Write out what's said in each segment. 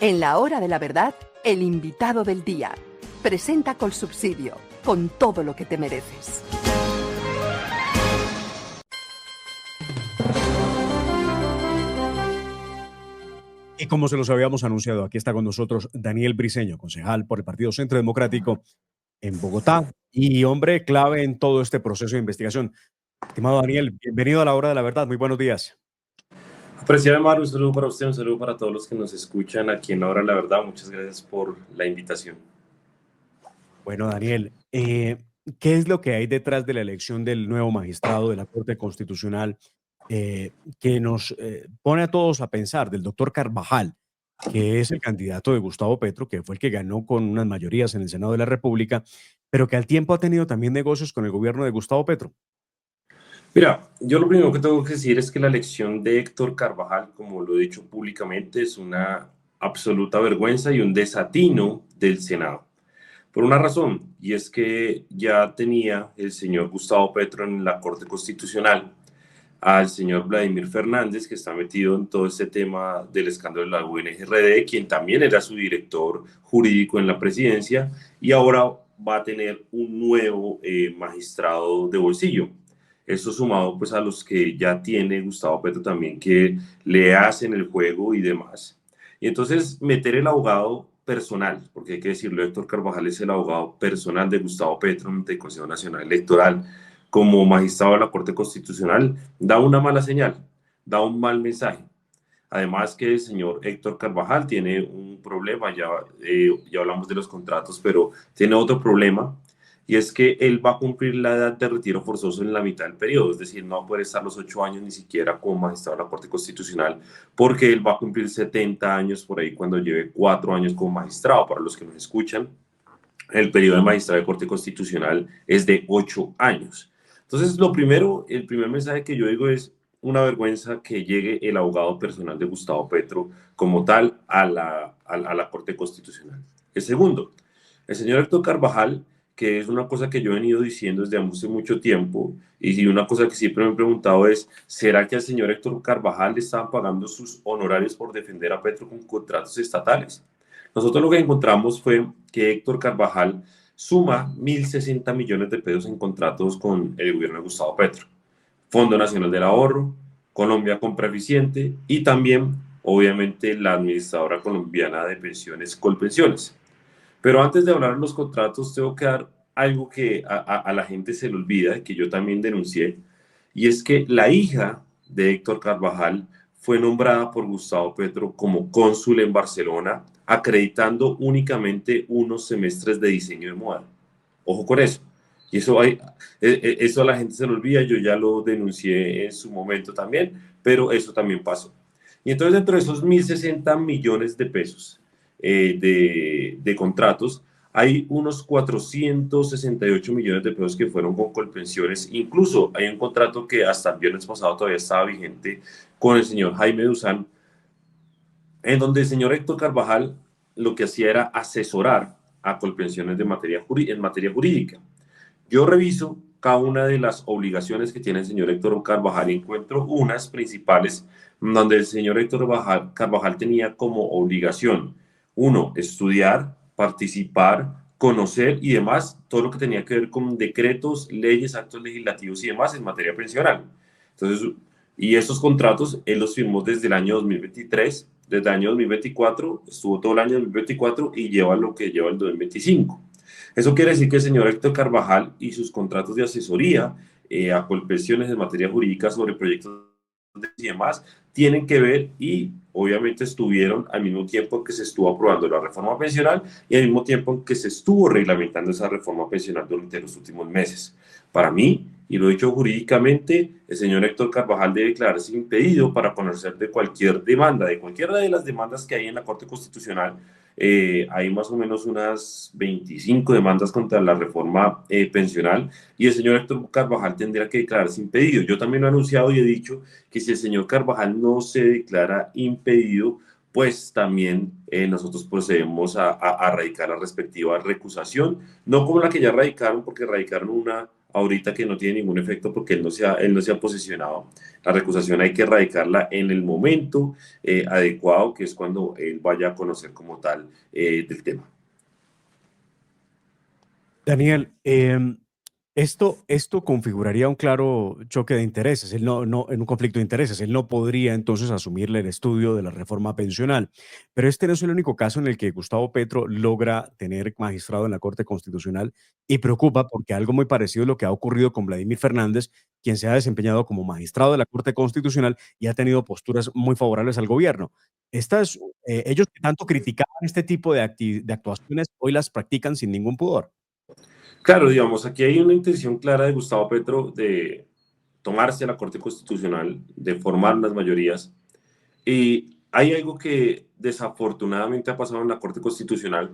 En la hora de la verdad, el invitado del día. Presenta Colsubsidio, con todo lo que te mereces. Y como se los habíamos anunciado, aquí está con nosotros Daniel Briceño, concejal por el Partido Centro Democrático en Bogotá y hombre clave en todo este proceso de investigación. Estimado Daniel, bienvenido a la hora de la verdad. Muy buenos días. Apreciado Mario, un saludo para usted, un saludo para todos los que nos escuchan aquí en La Hora de la Verdad. Muchas gracias por la invitación. Bueno, Daniel, ¿qué es lo que hay detrás de la elección del nuevo magistrado de la Corte Constitucional que nos pone a todos a pensar, del doctor Carvajal, que es el candidato de Gustavo Petro, que fue el que ganó con unas mayorías en el Senado de la República, pero que al tiempo ha tenido también negocios con el gobierno de Gustavo Petro? Mira, yo lo primero que tengo que decir es que la elección de Héctor Carvajal, como lo he dicho públicamente, es una absoluta vergüenza y un desatino del Senado. Por una razón, y es que ya tenía el señor Gustavo Petro en la Corte Constitucional al señor Vladimir Fernández, que está metido en todo este tema del escándalo de la UNGRD, quien también era su director jurídico en la presidencia, y ahora va a tener un nuevo magistrado de bolsillo. Eso sumado pues a los que ya tiene Gustavo Petro también, que le hacen el juego y demás. Y entonces meter el abogado personal, porque hay que decirlo, Héctor Carvajal es el abogado personal de Gustavo Petro ante el Consejo Nacional Electoral, como magistrado de la Corte Constitucional, da una mala señal, da un mal mensaje. Además que el señor Héctor Carvajal tiene un problema, ya hablamos de los contratos, pero tiene otro problema, y es que él va a cumplir la edad de retiro forzoso en la mitad del periodo, es decir, no va a poder estar los 8 años ni siquiera como magistrado de la Corte Constitucional, porque él va a cumplir 70 años por ahí cuando lleve 4 años como magistrado. Para los que nos escuchan, el periodo de magistrado de Corte Constitucional es de 8 años. Entonces, el primer mensaje que yo digo es una vergüenza que llegue el abogado personal de Gustavo Petro como tal a la Corte Constitucional. El segundo, el señor Héctor Carvajal, que es una cosa que yo he venido diciendo desde hace mucho tiempo, y una cosa que siempre me he preguntado es, ¿será que al señor Héctor Carvajal le estaban pagando sus honorarios por defender a Petro con contratos estatales? Nosotros lo que encontramos fue que Héctor Carvajal suma 1.060 millones de pesos en contratos con el gobierno de Gustavo Petro. Fondo Nacional del Ahorro, Colombia Compra Eficiente y también, obviamente, la administradora colombiana de pensiones, Colpensiones. Pero antes de hablar de los contratos, tengo que dar algo que a la gente se le olvida, que yo también denuncié, y es que la hija de Héctor Carvajal fue nombrada por Gustavo Petro como cónsul en Barcelona, acreditando únicamente unos semestres de diseño de moda. Ojo con eso. Y eso a la gente se lo olvida, yo ya lo denuncié en su momento también, pero eso también pasó. Y entonces dentro de esos 1.060 millones de pesos de contratos, hay unos 468 millones de pesos que fueron con Colpensiones. Incluso hay un contrato que hasta el viernes pasado todavía estaba vigente con el señor Jaime Duzán, en donde el señor Héctor Carvajal lo que hacía era asesorar a Colpensiones en materia jurídica. Yo reviso cada una de las obligaciones que tiene el señor Héctor Carvajal y encuentro unas principales donde el señor Héctor Carvajal tenía como obligación, uno, estudiar, participar, conocer y demás, todo lo que tenía que ver con decretos, leyes, actos legislativos y demás en materia pensional. Entonces, y esos contratos él los firmó desde el año 2023, desde el año 2024, estuvo todo el año 2024 y lleva lo que lleva el 2025. Eso quiere decir que el señor Héctor Carvajal y sus contratos de asesoría a Colpensiones en materia jurídica sobre proyectos y demás tienen que ver y obviamente estuvieron al mismo tiempo que se estuvo aprobando la reforma pensional y al mismo tiempo en que se estuvo reglamentando esa reforma pensional durante los últimos meses. Para mí, y lo he dicho jurídicamente, el señor Héctor Carvajal debe declararse impedido para conocer de cualquier demanda, de cualquiera de las demandas que hay en la Corte Constitucional. Hay más o menos unas 25 demandas contra la reforma pensional y el señor Héctor Carvajal tendrá que declararse impedido. Yo también lo he anunciado y he dicho que si el señor Carvajal no se declara impedido, pues también nosotros procedemos a radicar la respectiva recusación, no como la que ya radicaron, porque radicaron una ahorita que no tiene ningún efecto porque él no se ha posicionado. La recusación hay que radicarla en el momento adecuado, que es cuando él vaya a conocer como tal del tema. Daniel, esto configuraría un claro choque de intereses, él en un conflicto de intereses. Él no podría entonces asumirle el estudio de la reforma pensional. Pero este no es el único caso en el que Gustavo Petro logra tener magistrado en la Corte Constitucional y preocupa porque algo muy parecido es lo que ha ocurrido con Vladimir Fernández, quien se ha desempeñado como magistrado de la Corte Constitucional y ha tenido posturas muy favorables al gobierno. Ellos que tanto criticaban este tipo de actuaciones, hoy las practican sin ningún pudor. Claro, digamos, aquí hay una intención clara de Gustavo Petro de tomarse a la Corte Constitucional, de formar las mayorías. Y hay algo que desafortunadamente ha pasado en la Corte Constitucional,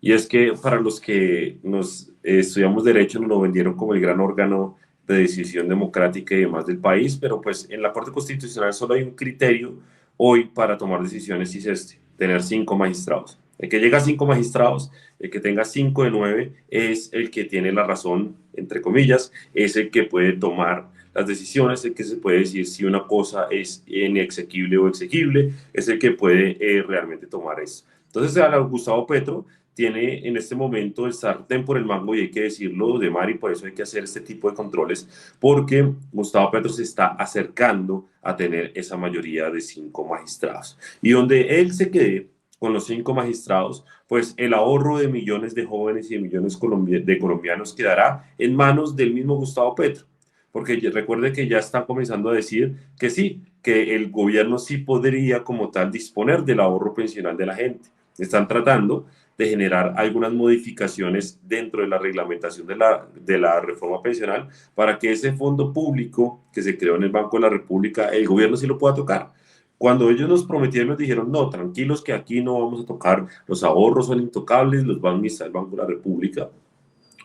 y es que para los que nos estudiamos derecho nos lo vendieron como el gran órgano de decisión democrática y demás del país, pero pues en la Corte Constitucional solo hay un criterio hoy para tomar decisiones y es este, tener 5 magistrados. El que llega a 5 magistrados, el que tenga 5 de 9 es el que tiene la razón, entre comillas, es el que puede tomar las decisiones, el que se puede decir si una cosa es inexequible o exequible, es el que puede realmente tomar eso. Entonces, Gustavo Petro tiene en este momento el sartén por el mango y hay que decirlo de mar y por eso hay que hacer este tipo de controles porque Gustavo Petro se está acercando a tener esa mayoría de 5 magistrados. Y donde él se quede con los 5 magistrados, pues el ahorro de millones de jóvenes y de millones de colombianos quedará en manos del mismo Gustavo Petro. Porque recuerde que ya están comenzando a decir que sí, que el gobierno sí podría como tal disponer del ahorro pensional de la gente. Están tratando de generar algunas modificaciones dentro de la reglamentación de la reforma pensional para que ese fondo público que se creó en el Banco de la República, el gobierno sí lo pueda tocar. Cuando ellos nos prometieron, nos dijeron, no, tranquilos que aquí no vamos a tocar, los ahorros son intocables, los va a administrar el Banco de la República.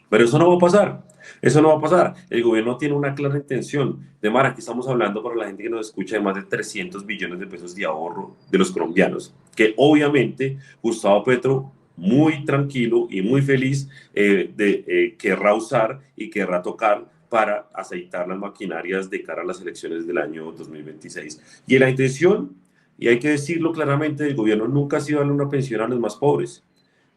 Pero eso no va a pasar. Eso no va a pasar. El gobierno tiene una clara intención. De mar, aquí estamos hablando para la gente que nos escucha de más de 300 billones de pesos de ahorro de los colombianos, que obviamente Gustavo Petro, muy tranquilo y muy feliz, querrá usar y querrá tocar para aceitar las maquinarias de cara a las elecciones del año 2026. Y la intención, y hay que decirlo claramente, del gobierno nunca ha sido darle una pensión a los más pobres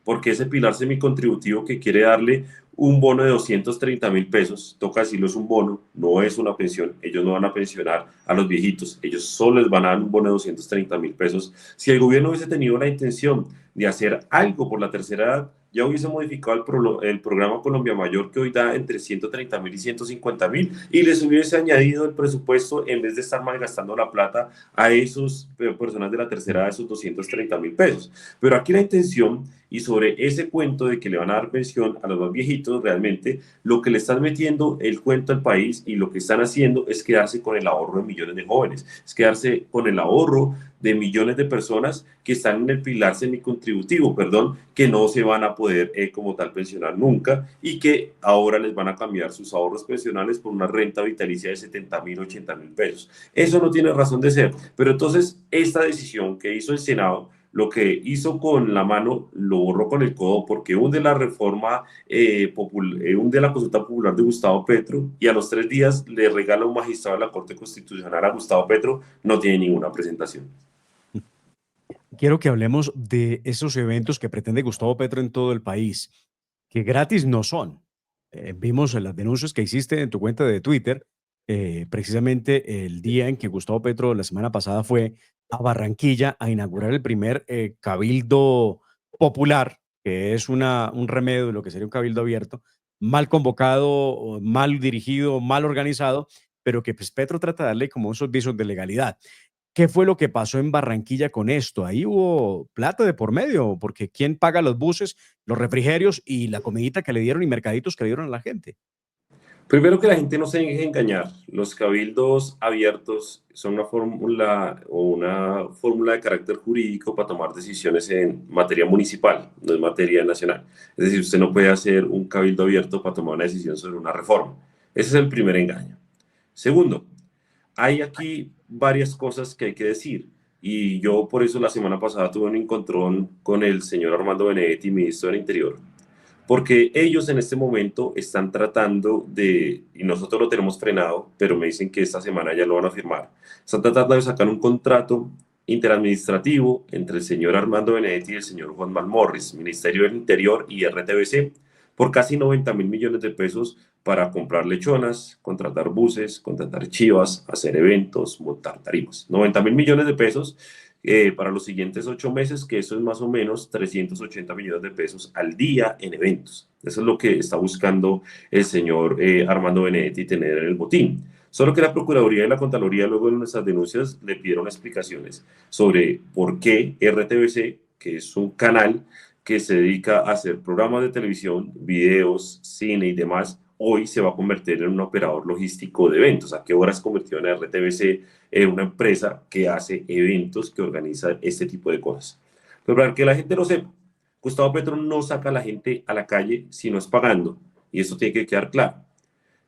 porque ese pilar semicontributivo que quiere darle un bono de 230.000 pesos, toca decirlo, es un bono, no es una pensión, ellos no van a pensionar a los viejitos, ellos solo les van a dar un bono de 230.000 pesos. Si el gobierno hubiese tenido la intención de hacer algo por la tercera edad, ya hubiese modificado el programa Colombia Mayor que hoy da entre 130.000 y 150.000 y les hubiese añadido el presupuesto en vez de estar malgastando la plata a esos personas de la tercera edad, esos 230.000 pesos. Pero aquí la intención y sobre ese cuento de que le van a dar pensión a los más viejitos, realmente lo que le están metiendo el cuento al país y lo que están haciendo es quedarse con el ahorro de millones de jóvenes, es quedarse con el ahorro de millones de personas que están en el pilar semicontributivo, perdón, que no se van a poder como tal pensionar nunca y que ahora les van a cambiar sus ahorros pensionales por una renta vitalicia de 70.000, 80.000 pesos. Eso no tiene razón de ser, pero entonces esta decisión que hizo el Senado lo que hizo con la mano lo borró con el codo porque hunde la reforma, hunde la consulta popular de Gustavo Petro y a los 3 días le regala un magistrado de la Corte Constitucional a Gustavo Petro, no tiene ninguna presentación. Quiero que hablemos de esos eventos que pretende Gustavo Petro en todo el país, que gratis no son. Vimos en las denuncias que hiciste en tu cuenta de Twitter, precisamente el día en que Gustavo Petro la semana pasada fue a Barranquilla a inaugurar el primer cabildo popular, que es un remedio de lo que sería un cabildo abierto, mal convocado, mal dirigido, mal organizado, pero que pues, Petro trata de darle como esos visos de legalidad. ¿Qué fue lo que pasó en Barranquilla con esto? Ahí hubo plata de por medio, porque ¿quién paga los buses, los refrigerios y la comidita que le dieron y mercaditos que le dieron a la gente? Primero que la gente no se deje engañar. Los cabildos abiertos son una fórmula de carácter jurídico para tomar decisiones en materia municipal, no en materia nacional. Es decir, usted no puede hacer un cabildo abierto para tomar una decisión sobre una reforma. Ese es el primer engaño. Segundo, hay aquí varias cosas que hay que decir. Y yo por eso la semana pasada tuve un encontrón con el señor Armando Benedetti, ministro del Interior, porque ellos en este momento están tratando de, y nosotros lo tenemos frenado, pero me dicen que esta semana ya lo van a firmar, están tratando de sacar un contrato interadministrativo entre el señor Armando Benedetti y el señor Juan Morris, Ministerio del Interior y RTBC, por casi 90.000 millones de pesos para comprar lechonas, contratar buses, contratar chivas, hacer eventos, montar tarimas. 90.000 millones de pesos para los siguientes 8 meses, que eso es más o menos 380 millones de pesos al día en eventos. Eso es lo que está buscando el señor Armando Benedetti tener en el botín. Solo que la Procuraduría y la Contraloría luego de nuestras denuncias le pidieron explicaciones sobre por qué RTBC, que es un canal que se dedica a hacer programas de televisión, videos, cine y demás, hoy se va a convertir en un operador logístico de eventos. ¿A qué horas convirtió en RTBC en una empresa que hace eventos, que organiza este tipo de cosas? Pero para que la gente lo sepa, Gustavo Petro no saca a la gente a la calle si no es pagando, y eso tiene que quedar claro.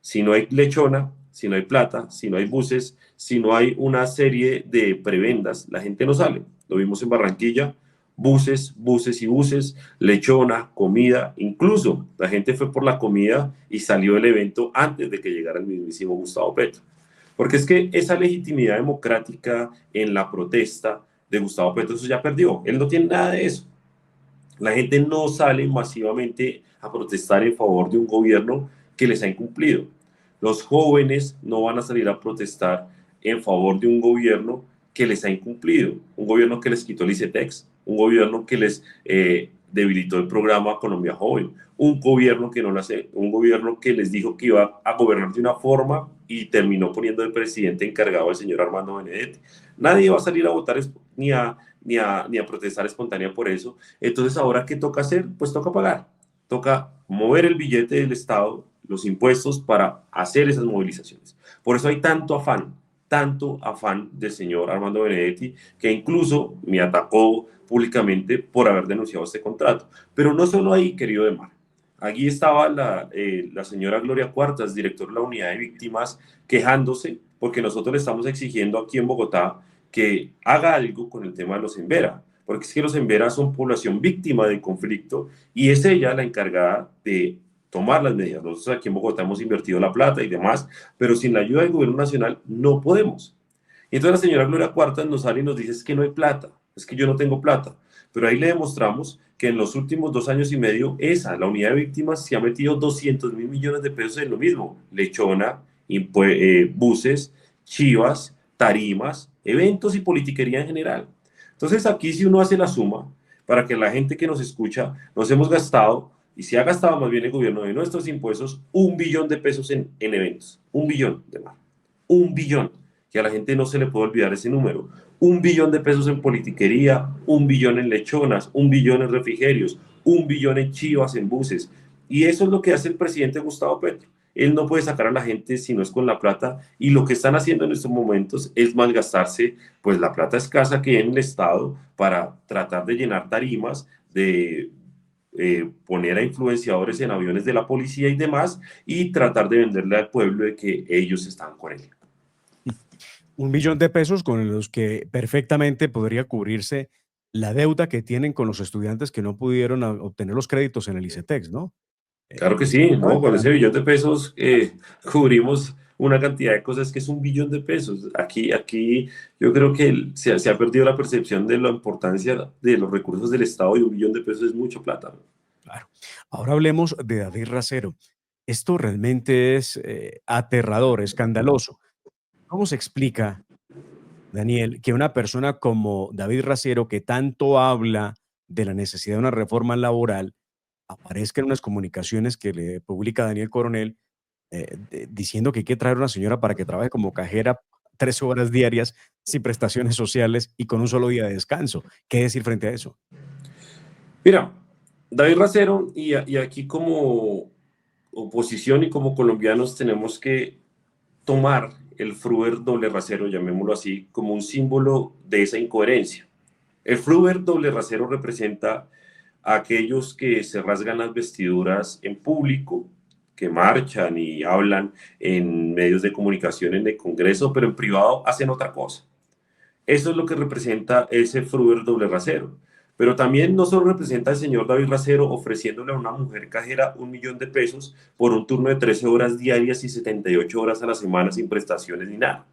Si no hay lechona, si no hay plata, si no hay buses, si no hay una serie de prebendas, la gente no sale. Lo vimos en Barranquilla, buses, buses y buses, lechona, comida, incluso la gente fue por la comida y salió del evento antes de que llegara el mismísimo Gustavo Petro. Porque es que esa legitimidad democrática en la protesta de Gustavo Petro, eso ya perdió. Él no tiene nada de eso. La gente no sale masivamente a protestar en favor de un gobierno que les ha incumplido. Los jóvenes no van a salir a protestar en favor de un gobierno que les ha incumplido, un gobierno que les quitó el ICETEX, un gobierno que les debilitó el programa Colombia Joven, un gobierno que no lo hace, un gobierno que les dijo que iba a gobernar de una forma y terminó poniendo el presidente encargado al señor Armando Benedetti. Nadie va a salir a votar ni a protestar espontánea por eso. Entonces, ¿ahora qué toca hacer? Pues toca pagar. Toca mover el billete del Estado, los impuestos, para hacer esas movilizaciones. Por eso hay tanto afán del señor Armando Benedetti, que incluso me atacó públicamente por haber denunciado este contrato. Pero no solo ahí, querido Demar. Allí estaba la señora Gloria Cuartas, directora de la unidad de víctimas, quejándose porque nosotros le estamos exigiendo aquí en Bogotá que haga algo con el tema de los Embera, porque es que los Embera son población víctima del conflicto y es ella la encargada de tomar las medidas. Nosotros aquí en Bogotá hemos invertido la plata y demás, pero sin la ayuda del gobierno nacional no podemos. Y entonces la señora Gloria Cuartas nos sale y nos dice, es que no hay plata, es que yo no tengo plata. Pero ahí le demostramos que en los últimos 2 años y medio, la unidad de víctimas, se ha metido 200.000 millones de pesos en lo mismo. Lechona, buses, chivas, tarimas, eventos y politiquería en general. Entonces aquí si uno hace la suma, para que la gente que nos escucha, nos hemos gastado, y se ha gastado más bien el gobierno de nuestros impuestos, 1 billón de pesos en eventos. 1 billón, de más. 1 billón. Que a la gente no se le puede olvidar ese número. 1 billón de pesos en politiquería, 1 billón en lechonas, 1 billón en refrigerios, 1 billón en chivas, en buses. Y eso es lo que hace el presidente Gustavo Petro. Él no puede sacar a la gente si no es con la plata, y lo que están haciendo en estos momentos es malgastarse pues la plata escasa que hay en el Estado para tratar de llenar tarimas, de poner a influenciadores en aviones de la policía y demás, y tratar de venderle al pueblo de que ellos están con él. 1 millón de pesos con los que perfectamente podría cubrirse la deuda que tienen con los estudiantes que no pudieron obtener los créditos en el ICETEX, ¿no? Claro que sí, ¿no? Con ese billón de pesos cubrimos una cantidad de cosas que es 1 billón de pesos. Aquí yo creo que se ha perdido la percepción de la importancia de los recursos del Estado, y 1 billón de pesos es mucha plata, ¿no? Claro. Ahora hablemos de David Racero. Esto realmente es aterrador, escandaloso. ¿Cómo se explica, Daniel, que una persona como David Racero, que tanto habla de la necesidad de una reforma laboral, aparezca en unas comunicaciones que le publica Daniel Coronel diciendo que hay que traer a una señora para que trabaje como cajera 13 horas diarias sin prestaciones sociales y con un solo día de descanso? ¿Qué decir frente a eso? Mira, David Racero, y aquí como oposición y como colombianos tenemos que tomar el Fruber doble rasero, llamémoslo así, como un símbolo de esa incoherencia. El Fruber doble rasero representa a aquellos que se rasgan las vestiduras en público, que marchan y hablan en medios de comunicación, en el Congreso, pero en privado hacen otra cosa. Eso es lo que representa ese Fruber doble rasero. Pero también no solo representa al señor David Racero ofreciéndole a una mujer cajera 1.000.000 de pesos por un turno de 13 horas diarias y 78 horas a la semana sin prestaciones ni nada,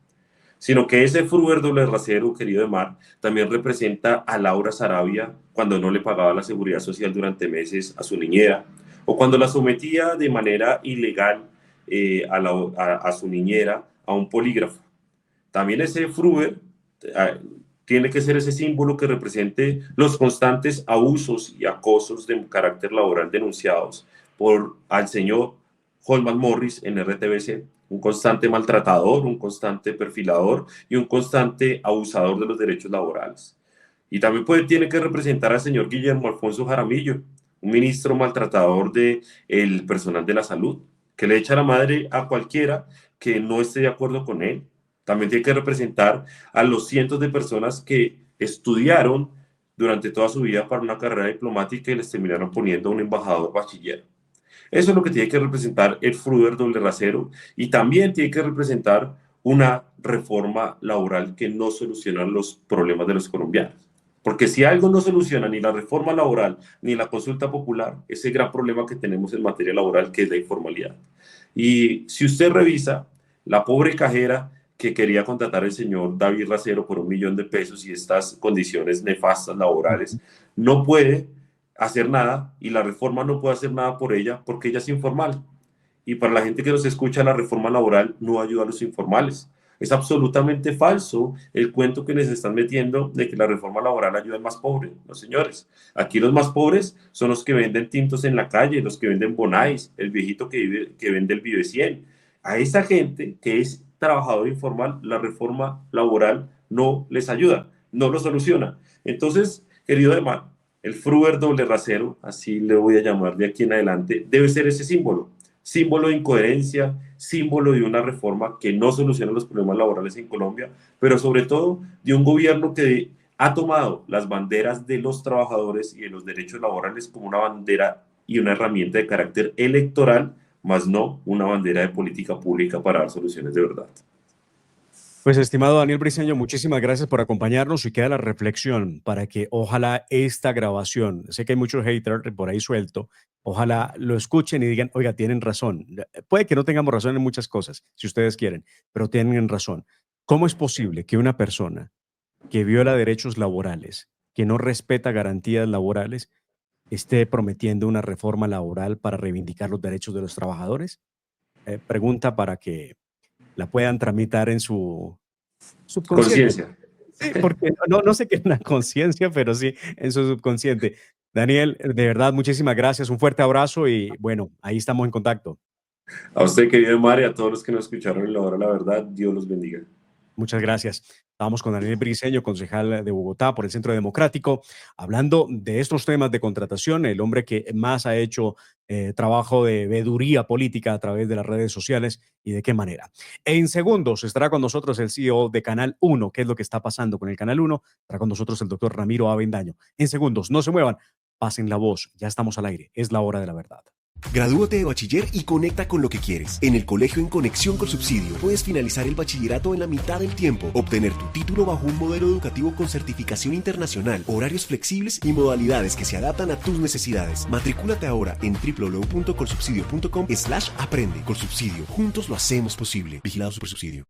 sino que ese Fruber doble rasero, querido Emar, también representa a Laura Sarabia cuando no le pagaba la seguridad social durante meses a su niñera, o cuando la sometía de manera ilegal a su niñera a un polígrafo. También ese Fruber tiene que ser ese símbolo que represente los constantes abusos y acosos de carácter laboral denunciados por al señor Holman Morris en RTBC, un constante maltratador, un constante perfilador y un constante abusador de los derechos laborales. Y también tiene que representar al señor Guillermo Alfonso Jaramillo, un ministro maltratador del personal de la salud, que le echa la madre a cualquiera que no esté de acuerdo con él. También tiene que representar a los cientos de personas que estudiaron durante toda su vida para una carrera diplomática y les terminaron poniendo un embajador bachiller. Eso es lo que tiene que representar el Fruber doble rasero, y también tiene que representar una reforma laboral que no soluciona los problemas de los colombianos. Porque si algo no soluciona ni la reforma laboral ni la consulta popular, ese gran problema que tenemos en materia laboral, que es la informalidad. Y si usted revisa, la pobre cajera que quería contratar el señor David Racero por 1.000.000 de pesos y estas condiciones nefastas laborales, no puede hacer nada, y la reforma no puede hacer nada por ella porque ella es informal. Y para la gente que nos escucha, la reforma laboral no ayuda a los informales. Es absolutamente falso el cuento que les están metiendo de que la reforma laboral ayuda al más pobre. No, señores. Aquí los más pobres son los que venden tintos en la calle, los que venden bonais, el viejito que vende el Vive 100. A esa gente que es trabajador informal, la reforma laboral no les ayuda, no lo soluciona. Entonces, querido Emar, el Fruber doble rasero, así le voy a llamar de aquí en adelante, debe ser ese símbolo. Símbolo de incoherencia, símbolo de una reforma que no soluciona los problemas laborales en Colombia, pero sobre todo de un gobierno que ha tomado las banderas de los trabajadores y de los derechos laborales como una bandera y una herramienta de carácter electoral, más no una bandera de política pública para dar soluciones de verdad. Pues, estimado Daniel Briceño, muchísimas gracias por acompañarnos, y queda la reflexión para que ojalá esta grabación, sé que hay muchos haters por ahí suelto, ojalá lo escuchen y digan, oiga, tienen razón. Puede que no tengamos razón en muchas cosas, si ustedes quieren, pero tienen razón. ¿Cómo es posible que una persona que viola derechos laborales, que no respeta garantías laborales, esté prometiendo una reforma laboral para reivindicar los derechos de los trabajadores? Pregunta para que la puedan tramitar en su subconsciente. Conciencia. Sí, porque no sé qué es una conciencia, pero sí en su subconsciente. Daniel, de verdad, muchísimas gracias, un fuerte abrazo y bueno, ahí estamos en contacto. A usted, querido Emar, y a todos los que nos escucharon en La Hora de la Verdad, Dios los bendiga. Muchas gracias. Estábamos con Daniel Briceño, concejal de Bogotá por el Centro Democrático, hablando de estos temas de contratación, el hombre que más ha hecho trabajo de veeduría política a través de las redes sociales, y de qué manera. En segundos estará con nosotros el CEO de Canal 1, qué es lo que está pasando con el Canal 1, estará con nosotros el doctor Ramiro Avendaño. En segundos, no se muevan, pasen la voz, ya estamos al aire, es la hora de la verdad. Gradúate de bachiller y conecta con lo que quieres. En el colegio En Conexión Colsubsidio puedes finalizar el bachillerato en la mitad del tiempo, obtener tu título bajo un modelo educativo con certificación internacional, horarios flexibles y modalidades que se adaptan a tus necesidades. Matricúlate ahora en www.colsubsidio.com/aprende. Colsubsidio, juntos lo hacemos posible. Vigilado Supersubsidio.